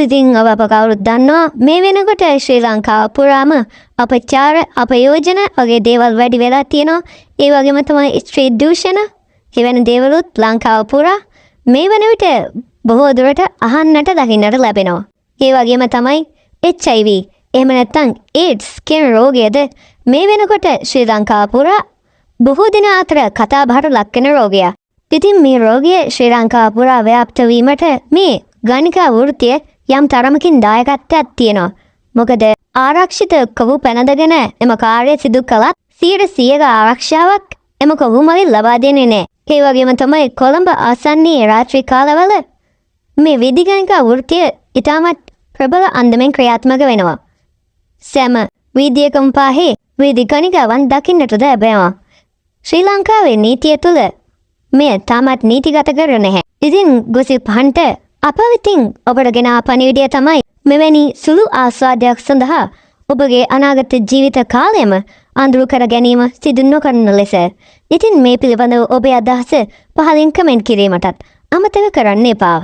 ඉතින් අප කවුරුත් දන්නවා මේ වෙනකොට ශ්‍රී ලංකාව පුරාම අපචාර අපයෝජන වගේ දේවල් වැඩි වෙලා තියෙනවා. ඒ වගේම තමයි ස්ත්‍රී දූෂණ එවැනි දේවලුත් ලංකාව පුරා මේ වන විට බොහෝ දුරට අහන්නට දකින්නට ලැබෙනවා. ඒ වගේම තමයි HIV එහෙම නැත්නම් AIDS කියන රෝගයද මේ වෙනකොට ශ්‍රී ලංකාව පුරා බොහෝ දෙනා අතර කතා බහට ලක් වෙන රෝගයක්. ඉතින් මේ රෝගය ශ්‍රී ලංකාව පුරා ව්‍යාප්ත වීමට මේ ගණිකා වෘත්තිය යම් තරමකින් දායකත්වයක් තියෙනවා. මොකද ආරක්ෂිත කවු පැනදගෙන එම කාර්යය සිදු කළත් 100% ආරක්ෂාවක් එම කවු මගින් ලබා දෙන්නේ නැහැ. ඒ වගේම තමයි කොළඹ ආසන්නයේ රාත්‍රී කාලවල මේ වේදිකගණිකා වෘත්තිය ඉතාමත් ප්‍රබල අන්දමින් ක්‍රියාත්මක වෙනවා. සෑම වීදිකම් පහේ වේදිකගණිකාවන් දකින්නට ලැබෙනවා. ශ්‍රී ලංකාවේ නීතිය තුළ මේ තාමත් නීතිගත කර නැහැ. ඉතින් ගොසිප් හන්ට අප වෙතින් ඔබට ගෙන පණිවිඩය තමයි මෙවැනි සුළු ආස්වාදයක් සඳහා ඔබගේ අනාගත ජීවිත කාලයම අඳුරු කර ගැනීම සිදු නොකරන ලෙස. ඉතින් මේ පිළිබඳව ඔබේ අදහස පහලින් කමෙන්ට් කිරීමටත් අමතක කරන්න එපා.